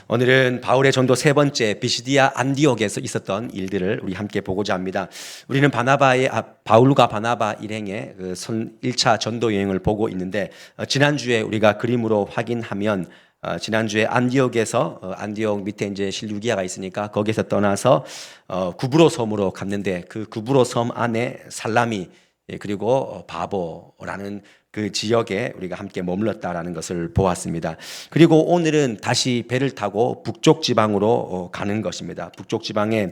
오늘은 바울의 전도 세 번째 비시디아 안디옥에서 있었던 일들을 우리 함께 보고자 합니다. 우리는 바울과 바나바 일행의 1차 전도 여행을 보고 있는데 지난주에 우리가 그림으로 확인하면 지난주에 안디옥에서 안디옥 밑에 이제 실루기아가 있으니까 거기서 떠나서 구브로 섬으로 갔는데 그 구브로 섬 안에 살라미 그리고 바보라는 그 지역에 우리가 함께 머물렀다라는 것을 보았습니다. 그리고 오늘은 다시 배를 타고 북쪽 지방으로 가는 것입니다. 북쪽 지방에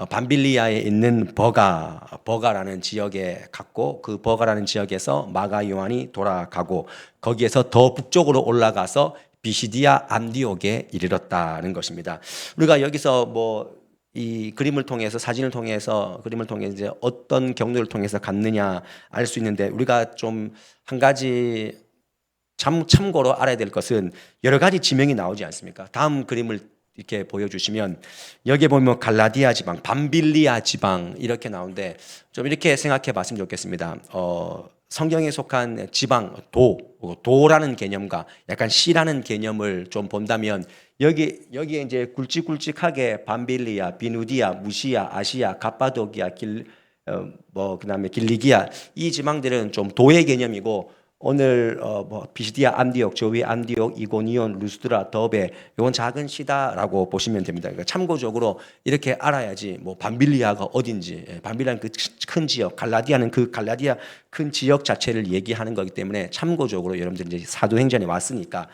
밤빌리아에 있는 버가라는 지역에 갔고 그 버가라는 지역에서 마가 요한이 돌아가고 거기에서 더 북쪽으로 올라가서 비시디아 안디옥에 이르렀다는 것입니다. 우리가 여기서 이 그림을 통해서 이제 어떤 경로를 통해서 갔느냐 알 수 있는데 우리가 좀 한 가지 참고로 알아야 될 것은 여러 가지 지명이 나오지 않습니까? 다음 그림을 이렇게 보여주시면 여기에 보면 갈라디아 지방, 밤빌리아 지방 이렇게 나오는데 좀 이렇게 생각해 봤으면 좋겠습니다. 성경에 속한 지방, 도라는 개념과 약간 시라는 개념을 좀 본다면 여기에 이제 굵직굵직하게 밤빌리아, 비누디아, 무시아, 아시아, 갑바도기아, 그다음에 길리기아 이 지방들은 좀 도의 개념이고 오늘 비시디아 안디옥, 저 위에 안디옥, 이고니온, 루스드라, 더베 이건 작은 시다라고 보시면 됩니다. 그러니까 참고적으로 이렇게 알아야지 밤빌리아가 어딘지, 밤빌리아는 그 큰 지역, 갈라디아는 그 갈라디아 큰 지역 자체를 얘기하는 거기 때문에 참고적으로 여러분들이 이제 사도행전에 왔으니까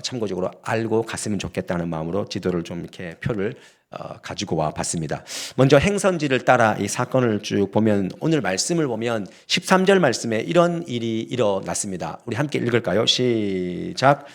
참고적으로 알고 갔으면 좋겠다는 마음으로 지도를 좀 이렇게 표를 가지고 와 봤습니다. 먼저 행선지를 따라 이 사건을 쭉 보면 오늘 말씀을 보면 13절 말씀에 이런 일이 일어났습니다. 우리 함께 읽을까요? 시작.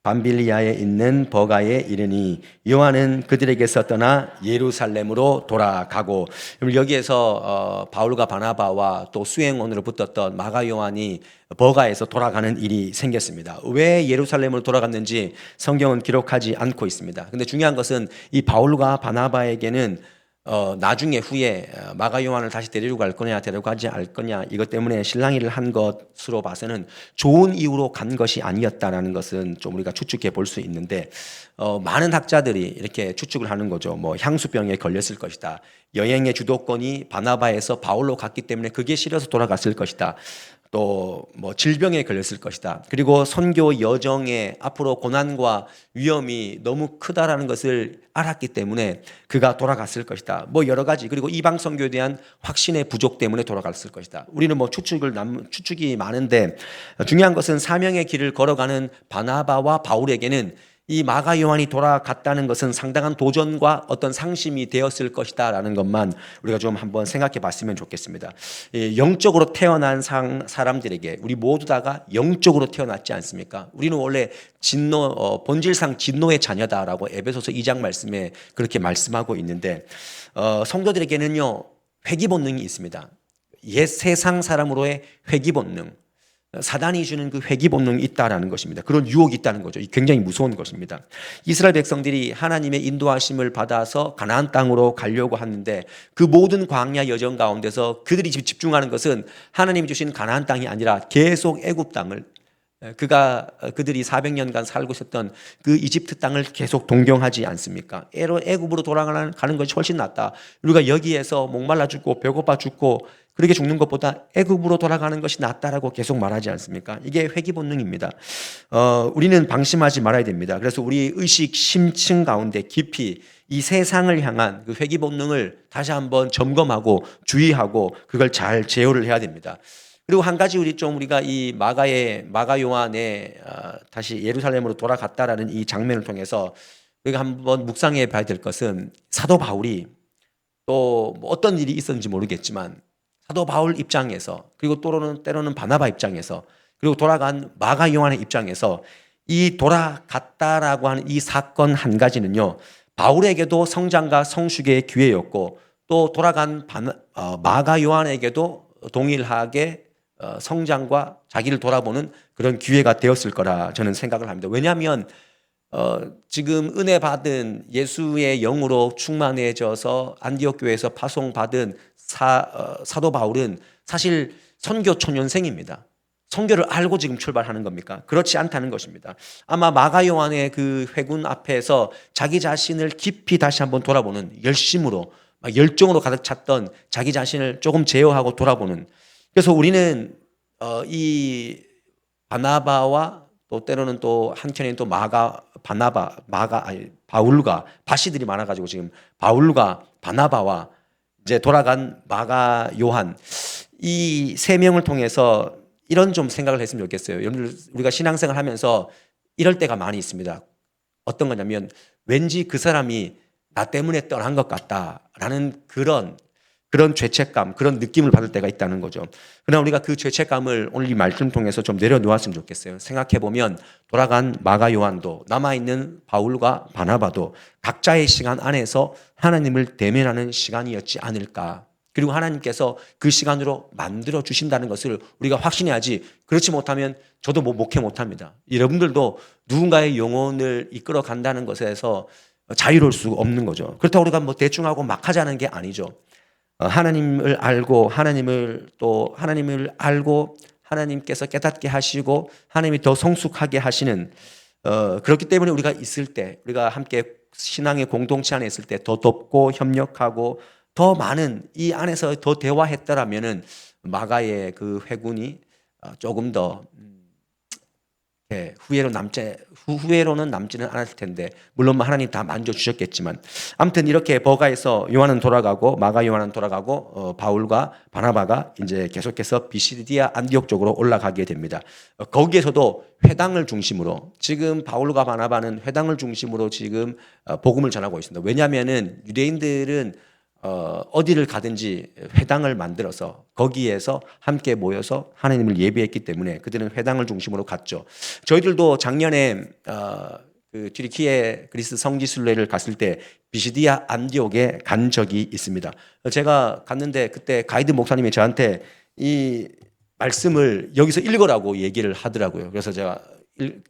밤빌리아에 있는 버가에 이르니 요한은 그들에게서 떠나 예루살렘으로 돌아가고 여기에서 바울과 바나바와 또 수행원으로 붙었던 마가 요한이 버가에서 돌아가는 일이 생겼습니다. 왜 예루살렘으로 돌아갔는지 성경은 기록하지 않고 있습니다. 근데 중요한 것은 이 바울과 바나바에게는 나중에 후에 마가 요한을 다시 데리고 갈 거냐 데려가지 않을 거냐 이것 때문에 실랑이를 한 것으로 봐서는 좋은 이유로 간 것이 아니었다라는 것은 좀 우리가 추측해 볼 수 있는데 많은 학자들이 이렇게 추측을 하는 거죠. 향수병에 걸렸을 것이다. 여행의 주도권이 바나바에서 바울로 갔기 때문에 그게 싫어서 돌아갔을 것이다. 또 질병에 걸렸을 것이다. 그리고 선교 여정에 앞으로 고난과 위험이 너무 크다라는 것을 알았기 때문에 그가 돌아갔을 것이다. 여러 가지. 그리고 이방 선교에 대한 확신의 부족 때문에 돌아갔을 것이다. 우리는 추측이 많은데 중요한 것은 사명의 길을 걸어가는 바나바와 바울에게는 이 마가 요한이 돌아갔다는 것은 상당한 도전과 어떤 상심이 되었을 것이다라는 것만 우리가 좀 한번 생각해 봤으면 좋겠습니다. 영적으로 태어난 사람들에게 우리 모두 다가 영적으로 태어났지 않습니까? 우리는 원래 본질상 진노의 자녀다라고 에베소서 2장 말씀에 그렇게 말씀하고 있는데 성도들에게는요 회귀 본능이 있습니다. 옛 세상 사람으로의 회귀 본능. 사단이 주는 그 회귀 본능이 있다라는 것입니다. 그런 유혹이 있다는 거죠. 굉장히 무서운 것입니다. 이스라엘 백성들이 하나님의 인도하심을 받아서 가나안 땅으로 가려고 하는데 그 모든 광야 여정 가운데서 그들이 집중하는 것은 하나님이 주신 가나안 땅이 아니라 계속 애굽 땅을 그들이 400년간 살고 있었던 그 이집트 땅을 계속 동경하지 않습니까? 애굽으로 돌아가는 것이 훨씬 낫다. 우리가 여기에서 목말라 죽고 배고파 죽고 그렇게 죽는 것보다 애굽으로 돌아가는 것이 낫다라고 계속 말하지 않습니까? 이게 회귀 본능입니다. 우리는 방심하지 말아야 됩니다. 그래서 우리 의식 심층 가운데 깊이 이 세상을 향한 그 회귀 본능을 다시 한번 점검하고 주의하고 그걸 잘 제어를 해야 됩니다. 그리고 한 가지 우리가 이 마가 요한의 다시 예루살렘으로 돌아갔다라는 이 장면을 통해서 우리가 한번 묵상해 봐야 될 것은 사도 바울이 또 어떤 일이 있었는지 모르겠지만 사도 바울 입장에서 그리고 때로는 바나바 입장에서 그리고 돌아간 마가 요한의 입장에서 이 돌아갔다라고 하는 이 사건 한 가지는요 바울에게도 성장과 성숙의 기회였고 또 돌아간 마가 요한에게도 동일하게 성장과 자기를 돌아보는 그런 기회가 되었을 거라 저는 생각을 합니다. 왜냐하면 지금 은혜 받은 예수의 영으로 충만해져서 안디옥 교회에서 파송받은 사도 바울은 사실 선교 초년생입니다. 성경을 알고 지금 출발하는 겁니까? 그렇지 않다는 것입니다. 아마 마가 요한의 그 회군 앞에서 자기 자신을 깊이 다시 한번 돌아보는 열심으로 막 열정으로 가득 찼던 자기 자신을 조금 제어하고 돌아보는. 그래서 우리는 이 바나바와 또 때로는 또 한켠에는 또 바울과 바시들이 많아가지고 지금 바울과 바나바와 이제 돌아간 마가 요한 이 세 명을 통해서 이런 좀 생각을 했으면 좋겠어요. 여러분들 우리가 신앙생활 하면서 이럴 때가 많이 있습니다. 어떤 거냐면 왠지 그 사람이 나 때문에 떠난 것 같다라는 그런 죄책감, 그런 느낌을 받을 때가 있다는 거죠. 그러나 우리가 그 죄책감을 오늘 이 말씀 통해서 좀 내려놓았으면 좋겠어요. 생각해보면 돌아간 마가 요한도 남아있는 바울과 바나바도 각자의 시간 안에서 하나님을 대면하는 시간이었지 않을까. 그리고 하나님께서 그 시간으로 만들어 주신다는 것을 우리가 확신해야지. 그렇지 못하면 저도 목회 못합니다. 여러분들도 누군가의 영혼을 이끌어 간다는 것에서 자유로울 수 없는 거죠. 그렇다고 우리가 대충 하고 막 하자는 게 아니죠. 하나님을 알고 하나님께서 깨닫게 하시고 하나님이 더 성숙하게 하시는 그렇기 때문에 우리가 있을 때 우리가 함께 신앙의 공동체 안에 있을 때 더 돕고 협력하고 더 많은 이 안에서 더 대화했더라면은 마가의 그 회군이 조금 더 후회로는 남지는 않았을 텐데 물론 하나님 다 만져주셨겠지만 아무튼 이렇게 버가에서 요한은 돌아가고 마가 요한은 돌아가고 바울과 바나바가 이제 계속해서 비시디아 안디옥 쪽으로 올라가게 됩니다. 거기에서도 회당을 중심으로 지금 바울과 바나바는 회당을 중심으로 지금 복음을 전하고 있습니다. 왜냐하면은 유대인들은 어디를 가든지 회당을 만들어서 거기에서 함께 모여서 하나님을 예배했기 때문에 그들은 회당을 중심으로 갔죠. 저희들도 작년에 그 튀르키예 그리스 성지순례를 갔을 때 비시디아 안디옥에 간 적이 있습니다. 제가 갔는데 그때 가이드 목사님이 저한테 이 말씀을 여기서 읽으라고 얘기를 하더라고요. 그래서 제가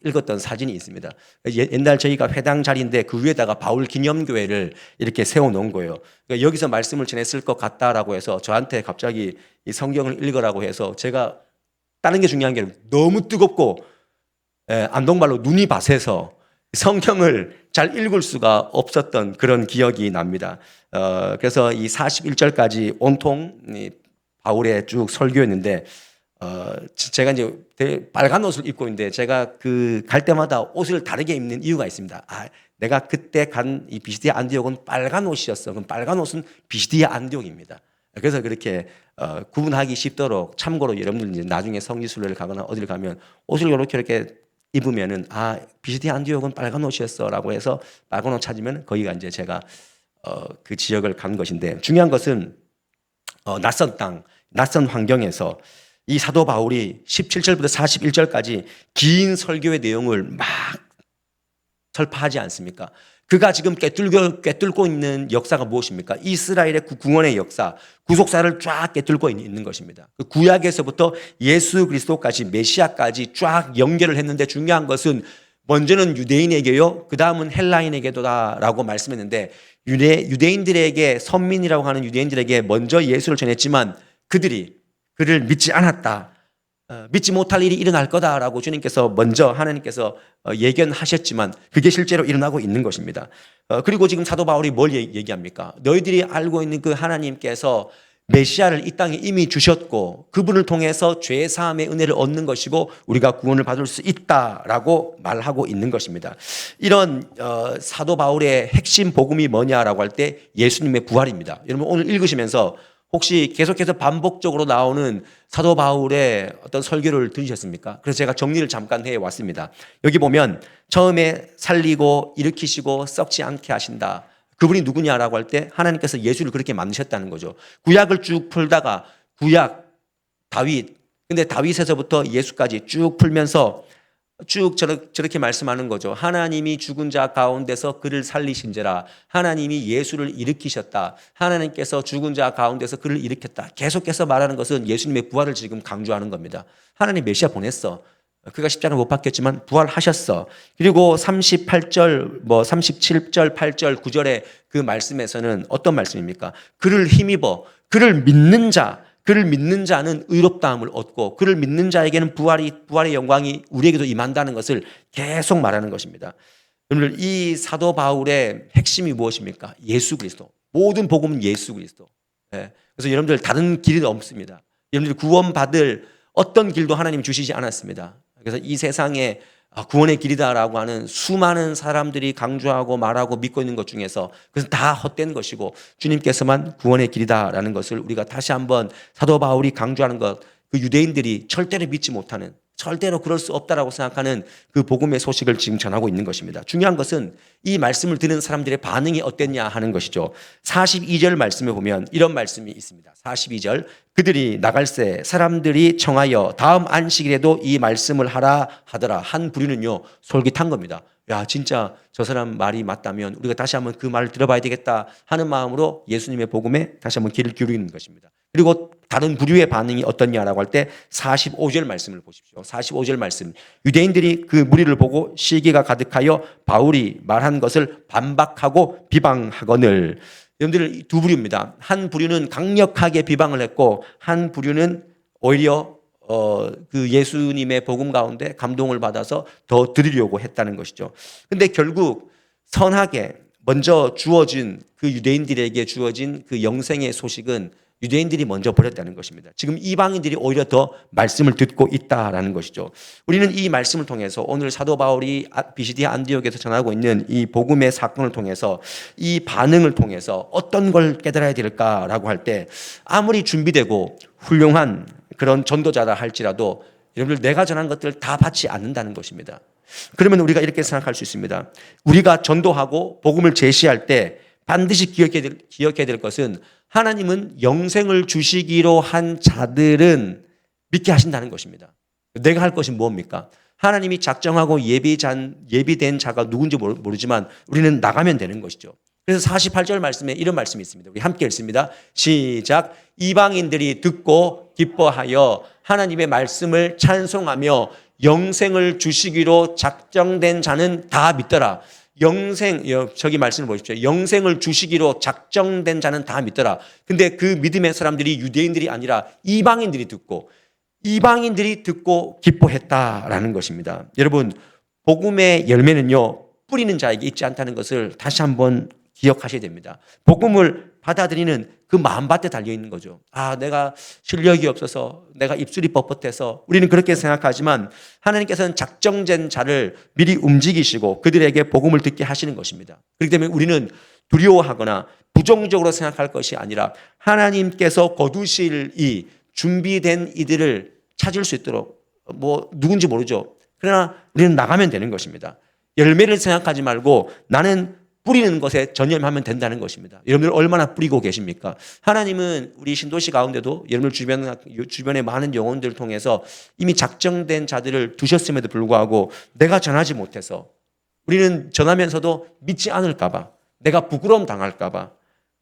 읽었던 사진이 있습니다. 옛날 저희가 회당 자리인데 그 위에다가 바울 기념교회를 이렇게 세워놓은 거예요. 그러니까 여기서 말씀을 전했을 것 같다라고 해서 저한테 갑자기 이 성경을 읽으라고 해서 제가 다른 게 중요한 게 아니라 너무 뜨겁고 안동말로 눈이 바세서 성경을 잘 읽을 수가 없었던 그런 기억이 납니다. 그래서 이 41절까지 온통 바울의 쭉 설교였는데 제가 이제 빨간 옷을 입고 있는데 제가 그 갈 때마다 옷을 다르게 입는 이유가 있습니다. 내가 그때 간 이 비시디아 안디옥은 빨간 옷이었어. 그럼 빨간 옷은 비시디아 안디옥입니다. 그래서 그렇게 구분하기 쉽도록 참고로 여러분들 이제 나중에 성지순례를 가거나 어디를 가면 옷을 이렇게 입으면은 비시디아 안디옥은 빨간 옷이었어라고 해서 빨간 옷 찾으면 거기가 이제 제가 그 지역을 간 것인데 중요한 것은 낯선 땅, 낯선 환경에서 이 사도 바울이 17절부터 41절까지 긴 설교의 내용을 막 설파하지 않습니까? 그가 지금 꿰뚫고 있는 역사가 무엇입니까? 이스라엘의 구원의 역사, 구속사를 쫙 꿰뚫고 있는 것입니다. 그 구약에서부터 예수 그리스도까지 메시아까지 쫙 연결을 했는데 중요한 것은 먼저는 유대인에게요, 그 다음은 헬라인에게도다라고 말씀했는데 유대인들에게 선민이라고 하는 유대인들에게 먼저 예수를 전했지만 그들이 그를 믿지 않았다. 믿지 못할 일이 일어날 거다라고 주님께서 먼저 하나님께서 예견하셨지만 그게 실제로 일어나고 있는 것입니다. 그리고 지금 사도 바울이 뭘 얘기합니까? 너희들이 알고 있는 그 하나님께서 메시아를 이 땅에 이미 주셨고 그분을 통해서 죄 사함의 은혜를 얻는 것이고 우리가 구원을 받을 수 있다라고 말하고 있는 것입니다. 이런 사도 바울의 핵심 복음이 뭐냐라고 할 때 예수님의 부활입니다. 여러분 오늘 읽으시면서 혹시 계속해서 반복적으로 나오는 사도 바울의 어떤 설교를 들으셨습니까? 그래서 제가 정리를 잠깐 해왔습니다. 여기 보면 처음에 살리고 일으키시고 썩지 않게 하신다. 그분이 누구냐라고 할 때 하나님께서 예수를 그렇게 만드셨다는 거죠. 구약을 쭉 풀다가 구약, 다윗, 근데 다윗에서부터 예수까지 쭉 풀면서 쭉 저렇게 말씀하는 거죠. 하나님이 죽은 자 가운데서 그를 살리신지라. 하나님이 예수를 일으키셨다. 하나님께서 죽은 자 가운데서 그를 일으켰다. 계속해서 말하는 것은 예수님의 부활을 지금 강조하는 겁니다. 하나님 메시아 보냈어. 그가 십자가를 못 박혔지만 부활하셨어. 그리고 38절, 37절, 8절, 9절의 그 말씀에서는 어떤 말씀입니까? 그를 힘입어, 그를 믿는 자, 그를 믿는 자는 의롭다함을 얻고 그를 믿는 자에게는 부활의 영광이 우리에게도 임한다는 것을 계속 말하는 것입니다. 여러분들, 이 사도 바울의 핵심이 무엇입니까? 예수 그리스도. 모든 복음은 예수 그리스도. 예. 그래서 여러분들 다른 길이 없습니다. 여러분들 구원받을 어떤 길도 하나님이 주시지 않았습니다. 그래서 이 세상에 구원의 길이다라고 하는 수많은 사람들이 강조하고 말하고 믿고 있는 것 중에서 그것은 다 헛된 것이고 주님께서만 구원의 길이다라는 것을 우리가 다시 한번 사도 바울이 강조하는 것, 그 유대인들이 절대로 믿지 못하는, 절대로 그럴 수 없다라고 생각하는 그 복음의 소식을 지금 전하고 있는 것입니다. 중요한 것은 이 말씀을 듣는 사람들의 반응이 어땠냐 하는 것이죠. 42절 말씀에 보면 이런 말씀이 있습니다. 42절, 그들이 나갈새 사람들이 청하여 다음 안식일에도 이 말씀을 하라 하더라. 한 부류는요 솔깃한 겁니다. 야, 진짜 저 사람 말이 맞다면 우리가 다시 한번 그 말을 들어봐야 되겠다 하는 마음으로 예수님의 복음에 다시 한번 귀를 기울이는 것입니다. 그리고 다른 부류의 반응이 어떻냐라고 할 때 45절 말씀을 보십시오. 45절 말씀. 유대인들이 그 무리를 보고 시기가 가득하여 바울이 말한 것을 반박하고 비방하거늘. 여러분들, 두 부류입니다. 한 부류는 강력하게 비방을 했고 한 부류는 오히려 그 예수님의 복음 가운데 감동을 받아서 더 드리려고 했다는 것이죠. 근데 결국 선하게 먼저 주어진 그 유대인들에게 주어진 그 영생의 소식은 유대인들이 먼저 버렸다는 것입니다. 지금 이방인들이 오히려 더 말씀을 듣고 있다라는 것이죠. 우리는 이 말씀을 통해서 오늘 사도 바울이 비시디아 안디옥에서 전하고 있는 이 복음의 사건을 통해서 이 반응을 통해서 어떤 걸 깨달아야 될까라고 할 때 아무리 준비되고 훌륭한 그런 전도자라 할지라도 여러분들 내가 전한 것들 다 받지 않는다는 것입니다. 그러면 우리가 이렇게 생각할 수 있습니다. 우리가 전도하고 복음을 제시할 때 반드시 기억해야 될 것은 하나님은 영생을 주시기로 한 자들은 믿게 하신다는 것입니다. 내가 할 것이 뭡니까? 하나님이 작정하고 예비된 자가 누군지 모르지만 우리는 나가면 되는 것이죠. 그래서 48절 말씀에 이런 말씀이 있습니다. 우리 함께 읽습니다. 시작. 이방인들이 듣고 기뻐하여 하나님의 말씀을 찬송하며 영생을 주시기로 작정된 자는 다 믿더라. 저기 말씀을 보십시오. 영생을 주시기로 작정된 자는 다 믿더라. 근데 그 믿음의 사람들이 유대인들이 아니라 이방인들이 듣고 기뻐했다라는 것입니다. 여러분, 복음의 열매는요 뿌리는 자에게 있지 않다는 것을 다시 한번 기억하셔야 됩니다. 복음을 받아들이는 그 마음밭에 달려있는 거죠. 내가 실력이 없어서, 내가 입술이 뻣뻣해서, 우리는 그렇게 생각하지만 하나님께서는 작정된 자를 미리 움직이시고 그들에게 복음을 듣게 하시는 것입니다. 그렇기 때문에 우리는 두려워하거나 부정적으로 생각할 것이 아니라 하나님께서 거두실 이 준비된 이들을 찾을 수 있도록, 누군지 모르죠. 그러나 우리는 나가면 되는 것입니다. 열매를 생각하지 말고 나는 뿌리는 것에 전념하면 된다는 것입니다. 여러분들 얼마나 뿌리고 계십니까? 하나님은 우리 신도시 가운데도 여러분들 주변의 많은 영혼들을 통해서 이미 작정된 자들을 두셨음에도 불구하고 내가 전하지 못해서 우리는 전하면서도 믿지 않을까 봐, 내가 부끄러움 당할까 봐,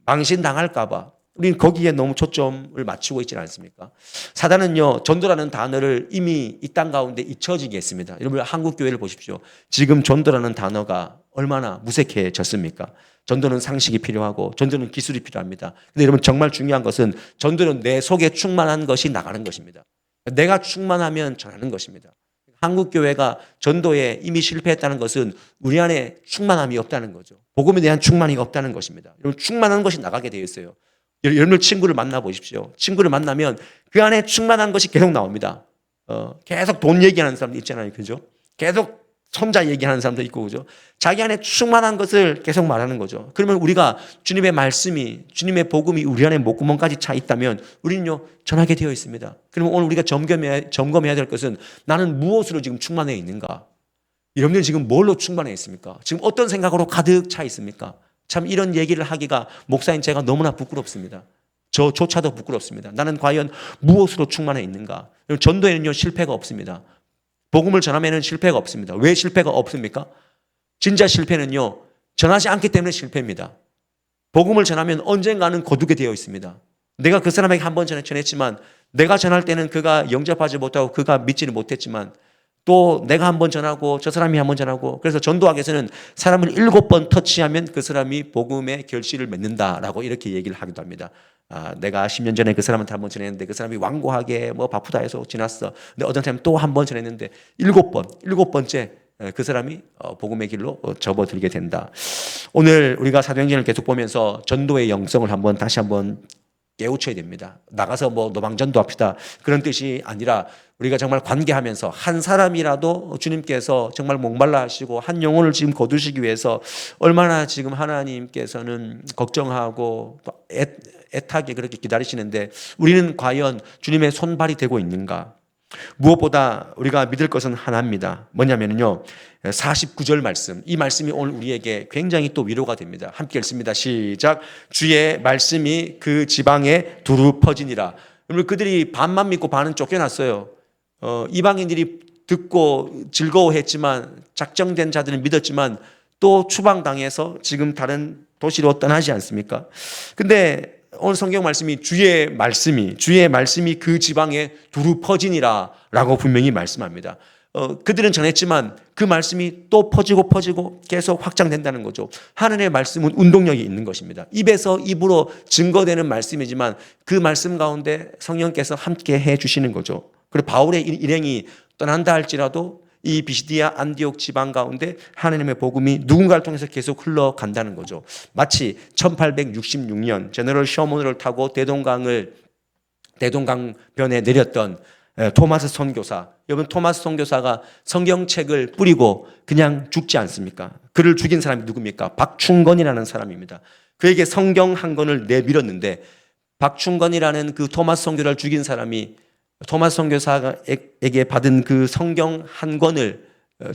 망신당할까 봐 우리는 거기에 너무 초점을 맞추고 있지 않습니까? 사단은요 전도라는 단어를 이미 이 땅 가운데 잊혀지게 했습니다. 여러분 한국 교회를 보십시오. 지금 전도라는 단어가 얼마나 무색해졌습니까? 전도는 상식이 필요하고 전도는 기술이 필요합니다. 근데 여러분 정말 중요한 것은 전도는 내 속에 충만한 것이 나가는 것입니다. 내가 충만하면 전하는 것입니다. 한국 교회가 전도에 이미 실패했다는 것은 우리 안에 충만함이 없다는 거죠. 복음에 대한 충만이 없다는 것입니다. 여러분 충만한 것이 나가게 되어 있어요. 여러분 친구를 만나보십시오. 친구를 만나면 그 안에 충만한 것이 계속 나옵니다. 계속 돈 얘기하는 사람도 있잖아요. 그죠? 계속 손자 얘기하는 사람도 있고, 그죠? 자기 안에 충만한 것을 계속 말하는 거죠. 그러면 우리가 주님의 말씀이, 주님의 복음이 우리 안에 목구멍까지 차 있다면 우리는요, 전하게 되어 있습니다. 그러면 오늘 우리가 점검해야 될 것은 나는 무엇으로 지금 충만해 있는가? 여러분들 지금 뭘로 충만해 있습니까? 지금 어떤 생각으로 가득 차 있습니까? 참 이런 얘기를 하기가 목사인 제가 너무나 부끄럽습니다. 저조차도 부끄럽습니다. 나는 과연 무엇으로 충만해 있는가? 전도에는요 실패가 없습니다. 복음을 전하면 실패가 없습니다. 왜 실패가 없습니까? 진짜 실패는요 전하지 않기 때문에 실패입니다. 복음을 전하면 언젠가는 거두게 되어 있습니다. 내가 그 사람에게 한 번 전했지만 내가 전할 때는 그가 영접하지 못하고 그가 믿지를 못했지만 또 내가 한 번 전하고 저 사람이 한 번 전하고, 그래서 전도학에서는 사람을 7번 터치하면 그 사람이 복음의 결실을 맺는다라고 이렇게 얘기를 하기도 합니다. 내가 10년 전에 그 사람한테 한 번 전했는데 그 사람이 완고하게 뭐 바쁘다 해서 지났어. 근데 어떤 사람이 또 한 번 전했는데 일곱 번째 그 사람이 복음의 길로 접어들게 된다. 오늘 우리가 사도행전을 계속 보면서 전도의 영성을 다시 한번 깨우쳐야 됩니다. 나가서 뭐 노방전도 합시다. 그런 뜻이 아니라 우리가 정말 관계하면서 한 사람이라도 주님께서 정말 목말라 하시고 한 영혼을 지금 거두시기 위해서 얼마나 지금 하나님께서는 걱정하고 애타게 그렇게 기다리시는데 우리는 과연 주님의 손발이 되고 있는가? 무엇보다 우리가 믿을 것은 하나입니다. 뭐냐면요, 49절 말씀, 이 말씀이 오늘 우리에게 굉장히 또 위로가 됩니다. 함께 읽습니다. 시작. 주의 말씀이 그 지방에 두루 퍼지니라. 여러분, 그들이 반만 믿고 반은 쫓겨났어요. 이방인들이 듣고 즐거워했지만, 작정된 자들은 믿었지만 또 추방당해서 지금 다른 도시로 떠나지 않습니까? 근데 오늘 성경 말씀이 주의 말씀이 그 지방에 두루 퍼지니라 라고 분명히 말씀합니다. 그들은 전했지만 그 말씀이 또 퍼지고 계속 확장된다는 거죠. 하나님의 말씀은 운동력이 있는 것입니다. 입에서 입으로 증거되는 말씀이지만 그 말씀 가운데 성령께서 함께 해 주시는 거죠. 그리고 바울의 일행이 떠난다 할지라도 이 비시디아 안디옥 지방 가운데 하나님의 복음이 누군가를 통해서 계속 흘러간다는 거죠. 마치 1866년 제너럴 셔먼을 타고 대동강변에 내렸던 토마스 선교사. 여러분, 토마스 선교사가 성경책을 뿌리고 그냥 죽지 않습니까? 그를 죽인 사람이 누굽니까? 박충건이라는 사람입니다. 그에게 성경 한 권을 내밀었는데 박충건이라는 그 토마스 선교사를 죽인 사람이 토마스 선교사에게 받은 그 성경 한 권을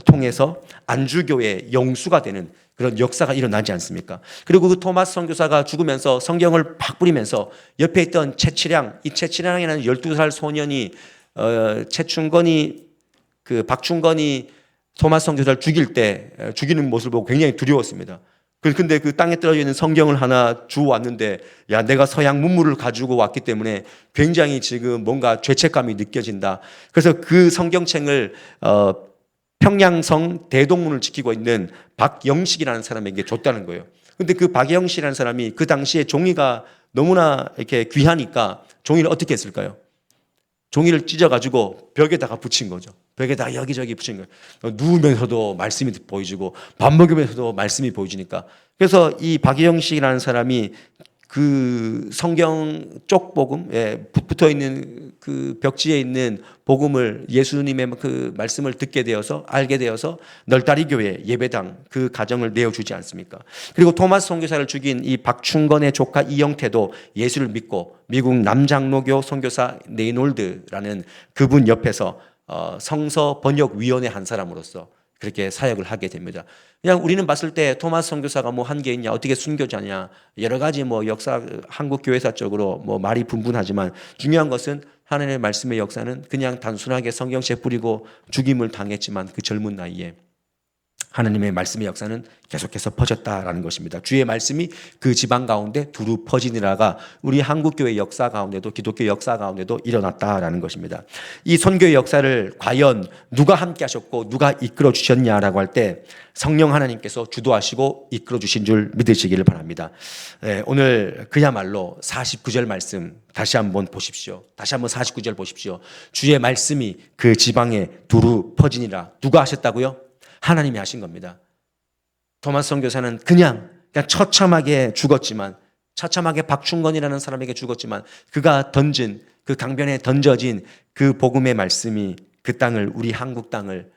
통해서 안주교의 영수가 되는 그런 역사가 일어나지 않습니까? 그리고 그 토마스 선교사가 죽으면서 성경을 팍 뿌리면서 옆에 있던 이 채치량이라는 12살 소년이 박충건이 토마스 선교사를 죽이는 모습을 보고 굉장히 두려웠습니다. 근데 그 땅에 떨어져 있는 성경을 하나 주워왔는데, 야, 내가 서양 문물을 가지고 왔기 때문에 굉장히 지금 뭔가 죄책감이 느껴진다. 그래서 그 성경책을 평양성 대동문을 지키고 있는 박영식이라는 사람에게 줬다는 거예요. 근데 그 박영식이라는 사람이 그 당시에 종이가 너무나 이렇게 귀하니까 종이를 어떻게 했을까요? 종이를 찢어가지고 벽에다가 붙인 거죠. 벽에다가 여기저기 붙인 거예요. 누우면서도 말씀이 보여지고 밥 먹으면서도 말씀이 보여지니까. 그래서 이 박영식이라는 사람이 그 성경 쪽복음에 붙어 있는 그 벽지에 있는 복음을, 예수님의 그 말씀을 듣게 되어서 알게 되어서 널다리 교회 예배당 그 가정을 내어주지 않습니까? 그리고 토마스 선교사를 죽인 이 박충건의 조카 이영태도 예수를 믿고 미국 남장로교 선교사 네이놀드라는 그분 옆에서 성서 번역위원회 한 사람으로서 그렇게 사역을 하게 됩니다. 그냥 우리는 봤을 때 토마스 선교사가 뭐 한 게 있냐, 어떻게 순교자냐, 여러 가지 뭐 역사, 한국 교회사적으로 뭐 말이 분분하지만 중요한 것은 하나님의 말씀의 역사는 그냥 단순하게 성경책 뿌리고 죽임을 당했지만 그 젊은 나이에 하나님의 말씀의 역사는 계속해서 퍼졌다라는 것입니다. 주의 말씀이 그 지방 가운데 두루 퍼지니라가 우리 한국교회 역사 가운데도, 기독교 역사 가운데도 일어났다라는 것입니다. 이 선교의 역사를 과연 누가 함께 하셨고 누가 이끌어 주셨냐라고 할 때 성령 하나님께서 주도하시고 이끌어 주신 줄 믿으시기를 바랍니다. 오늘 그야말로 49절 말씀 다시 한번 보십시오. 다시 한번 49절 보십시오. 주의 말씀이 그 지방에 두루 퍼지니라. 누가 하셨다고요? 하나님이 하신 겁니다. 토마스 선교사는 그냥 처참하게 죽었지만, 처참하게 박충건이라는 사람에게 죽었지만, 그가 던진 그 강변에 던져진 그 복음의 말씀이 그 땅을, 우리 한국 땅을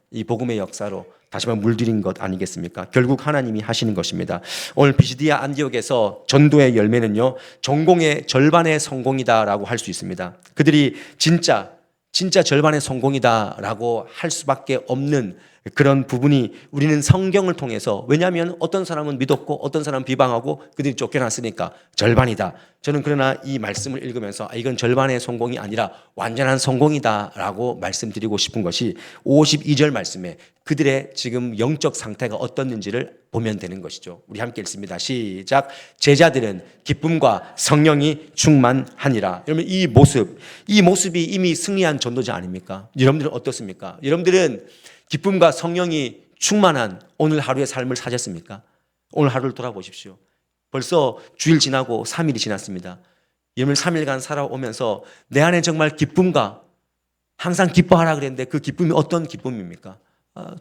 이 복음의 역사로 다시 한번 물들인 것 아니겠습니까? 결국 하나님이 하시는 것입니다. 오늘 비시디아 안디옥에서 전도의 열매는요, 전공의 절반의 성공이다라고 할 수 있습니다. 그들이 진짜 절반의 성공이다라고 할 수밖에 없는 그런 부분이 우리는 성경을 통해서, 왜냐하면 어떤 사람은 믿었고 어떤 사람은 비방하고 그들이 쫓겨났으니까 절반이다. 저는 그러나 이 말씀을 읽으면서 이건 절반의 성공이 아니라 완전한 성공이다라고 말씀드리고 싶은 것이 52절 말씀에 그들의 지금 영적 상태가 어떻는지를 보면 되는 것이죠. 우리 함께 읽습니다. 시작. 제자들은 기쁨과 성령이 충만하니라. 여러분, 이 모습이 이미 승리한 전도자 아닙니까? 여러분들은 어떻습니까? 여러분들은 기쁨과 성령이 충만한 오늘 하루의 삶을 사셨습니까? 오늘 하루를 돌아보십시오. 벌써 주일 지나고 3일이 지났습니다. 여러분 3일간 살아오면서 내 안에 정말 기쁨과 항상 기뻐하라 그랬는데 그 기쁨이 어떤 기쁨입니까?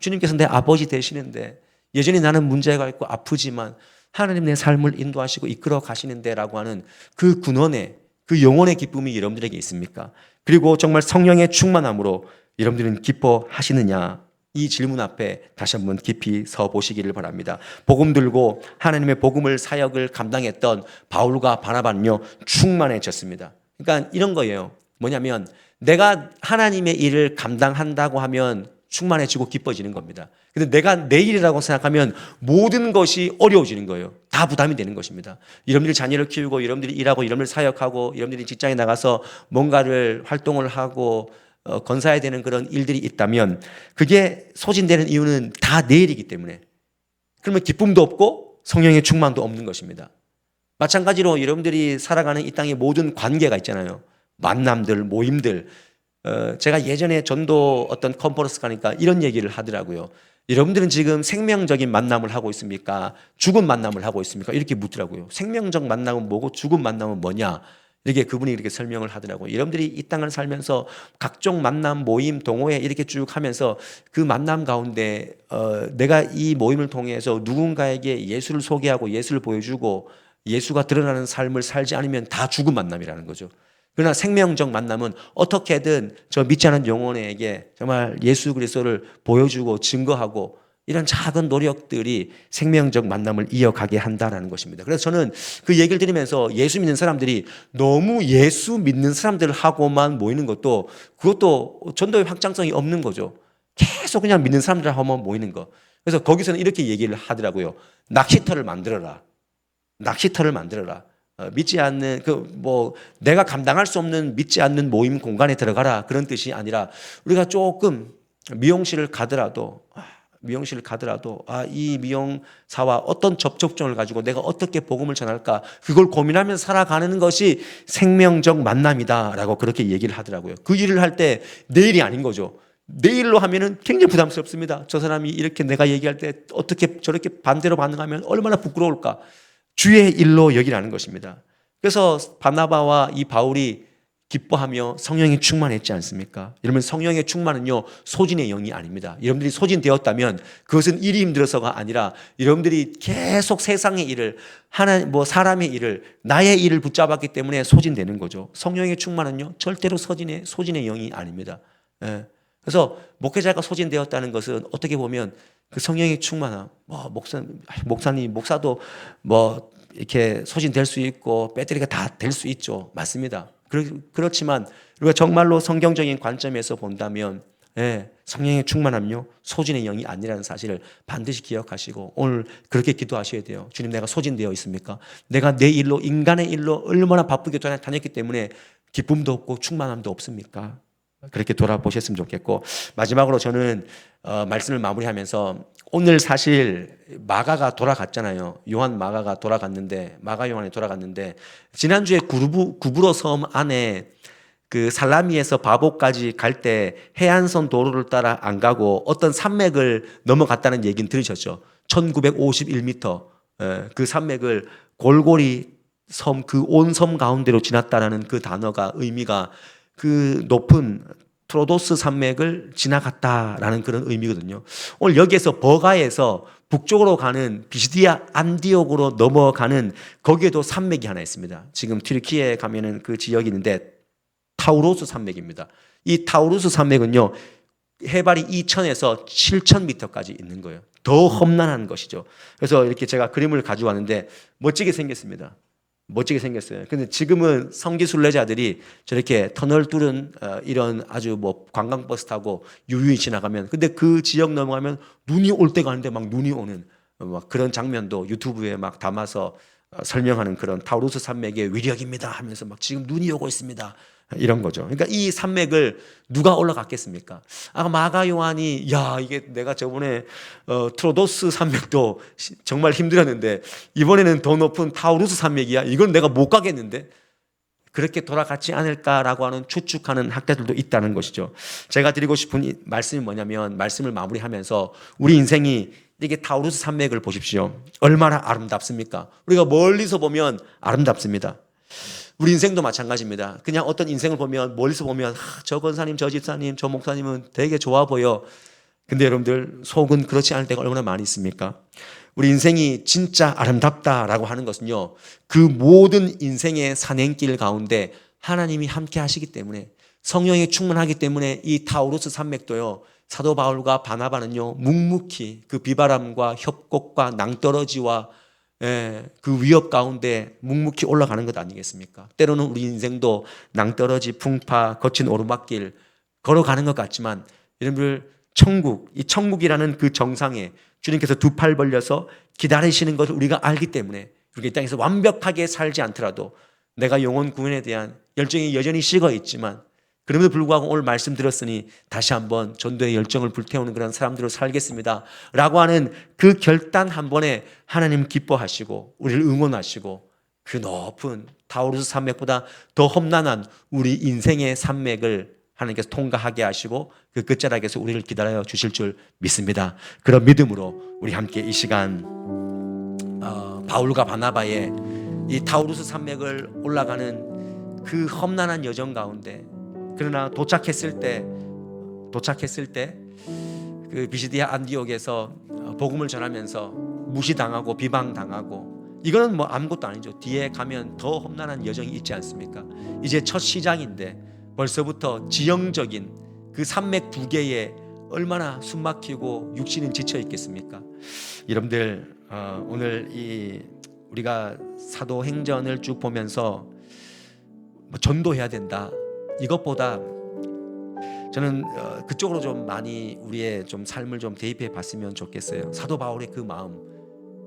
주님께서 내 아버지 되시는데 여전히 나는 문제가 있고 아프지만 하나님 내 삶을 인도하시고 이끌어 가시는데 라고 하는 그 근원의 그 영혼의 기쁨이 여러분들에게 있습니까? 그리고 정말 성령의 충만함으로 여러분들은 기뻐하시느냐? 이 질문 앞에 다시 한번 깊이 서 보시기를 바랍니다. 복음 들고 하나님의 복음을 사역을 감당했던 바울과 바나바는요 충만해졌습니다. 그러니까 이런 거예요. 뭐냐면 내가 하나님의 일을 감당한다고 하면 충만해지고 기뻐지는 겁니다. 근데 내가 내 일이라고 생각하면 모든 것이 어려워지는 거예요. 다 부담이 되는 것입니다. 여러분들이 자녀를 키우고 여러분들이 일하고 여러분들이 사역하고 여러분들이 직장에 나가서 뭔가를 활동을 하고 건사해야 되는 그런 일들이 있다면 그게 소진되는 이유는 다 내 일이기 때문에 그러면 기쁨도 없고 성령의 충만도 없는 것입니다. 마찬가지로 여러분들이 살아가는 이 땅의 모든 관계가 있잖아요. 만남들, 모임들. 제가 예전에 전도 어떤 컨퍼런스 가니까 이런 얘기를 하더라고요. 여러분들은 지금 생명적인 만남을 하고 있습니까? 죽은 만남을 하고 있습니까? 이렇게 묻더라고요. 생명적 만남은 뭐고 죽은 만남은 뭐냐? 이렇게 그분이 이렇게 설명을 하더라고요. 여러분들이 이 땅을 살면서 각종 만남, 모임, 동호회 이렇게 쭉 하면서 그 만남 가운데 내가 이 모임을 통해서 누군가에게 예수를 소개하고 예수를 보여주고 예수가 드러나는 삶을 살지 않으면 다 죽은 만남이라는 거죠. 그러나 생명적 만남은 어떻게든 저 믿지 않은 영혼에게 정말 예수 그리스도를 보여주고 증거하고 이런 작은 노력들이 생명적 만남을 이어가게 한다는 것입니다. 그래서 저는 그 얘기를 들으면서 예수 믿는 사람들이 너무 예수 믿는 사람들하고만 모이는 것도 그것도 전도의 확장성이 없는 거죠. 계속 그냥 믿는 사람들하고만 모이는 거. 그래서 거기서는 이렇게 얘기를 하더라고요. 낚시터를 만들어라. 낚시터를 만들어라. 믿지 않는 내가 감당할 수 없는 믿지 않는 모임 공간에 들어가라 그런 뜻이 아니라 우리가 조금 미용실을 가더라도 이 미용사와 어떤 접촉점을 가지고 내가 어떻게 복음을 전할까 그걸 고민하면서 살아가는 것이 생명적 만남이다라고 그렇게 얘기를 하더라고요. 그 일을 할 때 내 일이 아닌 거죠. 내 일로 하면은 굉장히 부담스럽습니다. 저 사람이 이렇게 내가 얘기할 때 어떻게 저렇게 반대로 반응하면 얼마나 부끄러울까. 주의 일로 여기라는 것입니다. 그래서 바나바와 이 바울이 기뻐하며 성령이 충만했지 않습니까? 여러분 성령의 충만은요 소진의 영이 아닙니다. 여러분들이 소진되었다면 그것은 일이 힘들어서가 아니라 여러분들이 계속 세상의 일을 사람의 일을 나의 일을 붙잡았기 때문에 소진되는 거죠. 성령의 충만은요 절대로 소진의 영이 아닙니다. 그래서 목회자가 소진되었다는 것은 어떻게 보면 그 성령의 충만함, 목사도 이렇게 소진될 수 있고 배터리가 다 될 수 있죠. 맞습니다. 그렇지만 우리가 정말로 성경적인 관점에서 본다면 성령의 충만함요 소진의 영이 아니라는 사실을 반드시 기억하시고 오늘 그렇게 기도하셔야 돼요. 주님 내가 소진되어 있습니까? 내가 내 일로 인간의 일로 얼마나 바쁘게 다녔기 때문에 기쁨도 없고 충만함도 없습니까? 그렇게 돌아보셨으면 좋겠고 마지막으로 저는 말씀을 마무리하면서 오늘 사실 마가가 돌아갔잖아요. 마가 요한이 돌아갔는데 지난주에 구브로 섬 안에 그 살라미에서 바보까지 갈 때 해안선 도로를 따라 안 가고 어떤 산맥을 넘어갔다는 얘기는 들으셨죠? 1951m 그 산맥을 골고리 그 온 섬 가운데로 지났다라는 그 단어가 의미가 그 높은 트로도스 산맥을 지나갔다라는 그런 의미거든요. 오늘 여기에서 버가에서 북쪽으로 가는 비시디아 안디옥으로 넘어가는 거기에도 산맥이 하나 있습니다. 지금 튀르키예에 가면은 그 지역이 있는데 타우로스 산맥입니다. 이 타우로스 산맥은요 해발이 2,000에서 7,000m까지 있는 거예요. 더 험난한 것이죠. 그래서 이렇게 제가 그림을 가져왔는데 멋지게 생겼습니다. 멋지게 생겼어요. 근데 지금은 성지순례자들이 저렇게 터널 뚫은 이런 아주 관광버스 타고 유유히 지나가면 근데 그 지역 넘어가면 눈이 올 때가 아닌데 막 눈이 오는 그런 장면도 유튜브에 막 담아서 설명하는 그런 타우루스 산맥의 위력입니다 하면서 막 지금 눈이 오고 있습니다. 이런 거죠. 그러니까 이 산맥을 누가 올라갔겠습니까? 아까 마가 요한이 이게 내가 저번에 트로도스 산맥도 정말 힘들었는데 이번에는 더 높은 타우루스 산맥이야. 이건 내가 못 가겠는데. 그렇게 돌아갔지 않을까라고 하는 추측하는 학자들도 있다는 것이죠. 제가 드리고 싶은 말씀이 뭐냐면 말씀을 마무리하면서 우리 인생이 이게 타우루스 산맥을 보십시오. 얼마나 아름답습니까? 우리가 멀리서 보면 아름답습니다. 우리 인생도 마찬가지입니다. 그냥 어떤 인생을 보면 멀리서 보면 저 권사님, 저 집사님, 저 목사님은 되게 좋아 보여. 근데 여러분들 속은 그렇지 않을 때가 얼마나 많이 있습니까? 우리 인생이 진짜 아름답다라고 하는 것은요, 그 모든 인생의 산행길 가운데 하나님이 함께 하시기 때문에, 성령이 충만하기 때문에 이 타우루스 산맥도요, 사도 바울과 바나바는요 묵묵히 그 비바람과 협곡과 낭떠러지와 그 위협 가운데 묵묵히 올라가는 것 아니겠습니까? 때로는 우리 인생도 낭떠러지, 풍파, 거친 오르막길 걸어가는 것 같지만, 여러분들 천국, 이 천국이라는 그 정상에 주님께서 두 팔 벌려서 기다리시는 것을 우리가 알기 때문에, 우리가 이 땅에서 완벽하게 살지 않더라도 내가 영혼 구원에 대한 열정이 여전히 식어 있지만, 그럼에도 불구하고 오늘 말씀 들었으니 다시 한번 전도의 열정을 불태우는 그런 사람들로 살겠습니다 라고 하는 그 결단 한 번에 하나님 기뻐하시고 우리를 응원하시고, 그 높은 타우루스 산맥보다 더 험난한 우리 인생의 산맥을 하나님께서 통과하게 하시고 그 끝자락에서 우리를 기다려 주실 줄 믿습니다. 그런 믿음으로 우리 함께 이 시간 바울과 바나바의 이 타우루스 산맥을 올라가는 그 험난한 여정 가운데, 그러나 도착했을 때 그 비시디아 안디옥에서 복음을 전하면서 무시당하고 비방당하고, 이거는 뭐 아무것도 아니죠. 뒤에 가면 더 험난한 여정이 있지 않습니까? 이제 첫 시작인데 벌써부터 지형적인 그 산맥 두 개에 얼마나 숨막히고 육신은 지쳐 있겠습니까? 여러분들 오늘 이 우리가 사도행전을 쭉 보면서 뭐 전도해야 된다, 이것보다 저는 그쪽으로 좀 많이 우리의 좀 삶을 좀 대입해 봤으면 좋겠어요. 사도 바울의 그 마음,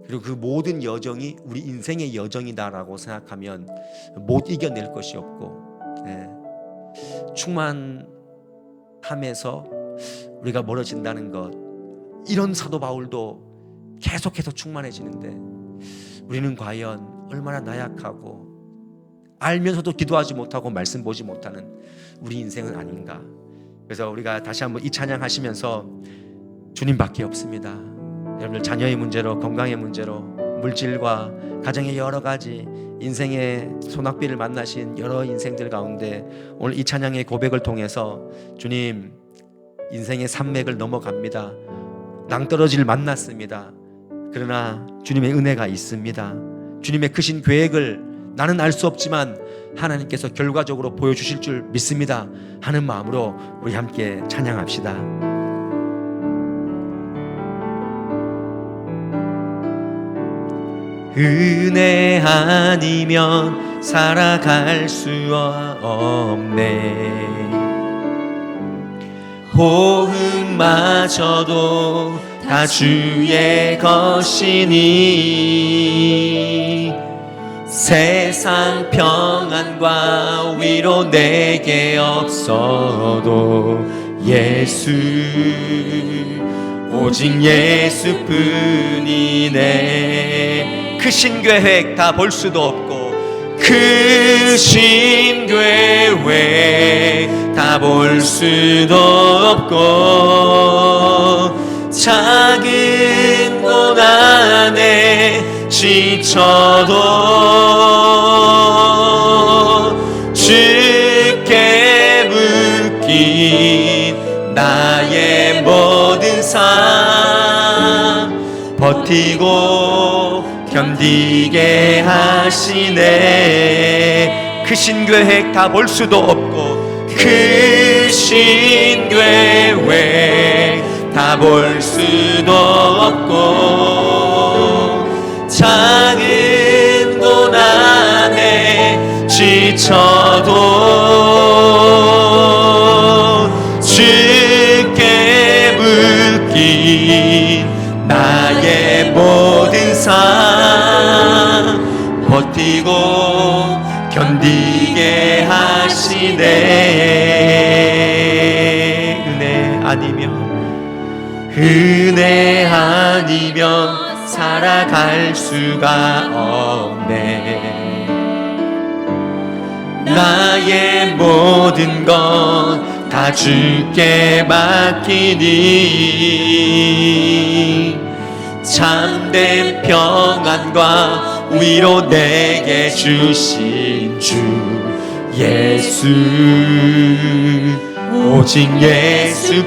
그리고 그 모든 여정이 우리 인생의 여정이다라고 생각하면 못 이겨낼 것이 없고, 충만함에서 우리가 멀어진다는 것, 이런 사도 바울도 계속해서 충만해지는데 우리는 과연 얼마나 나약하고 알면서도 기도하지 못하고 말씀 보지 못하는 우리 인생은 아닌가. 그래서 우리가 다시 한번 이 찬양 하시면서 주님밖에 없습니다. 여러분들 자녀의 문제로, 건강의 문제로, 물질과 가정의 여러 가지 인생의 소낙비를 만나신 여러 인생들 가운데 오늘 이 찬양의 고백을 통해서 주님, 인생의 산맥을 넘어갑니다. 낭떠러지를 만났습니다. 그러나 주님의 은혜가 있습니다. 주님의 크신 계획을 나는 알 수 없지만 하나님께서 결과적으로 보여주실 줄 믿습니다 하는 마음으로 우리 함께 찬양합시다. 은혜 아니면 살아갈 수 없네. 호흡마저도 다 주의 것이니 세상 평안과 위로 내게 없어도 예수, 오직 예수뿐이네. 크신 계획 다 볼 수도 없고, 크신 계획 다 볼 수도 없고, 작은 고난에 지쳐도 주께 묶인 나의 모든 삶 버티고 견디게 하시네. 크신 계획 다 볼 수도 없고, 크신 계획 다 볼 수도 없고, 작은 고난에 지쳐도 주께 묶인 나의 모든 삶 버티고 견디게 하시네. 은혜 아니면 살아갈 수가 없네. 나의 모든 것 다 주께 맡기니 참된 평안과 위로 내게 주신 주 예수, 오직 예수뿐이네.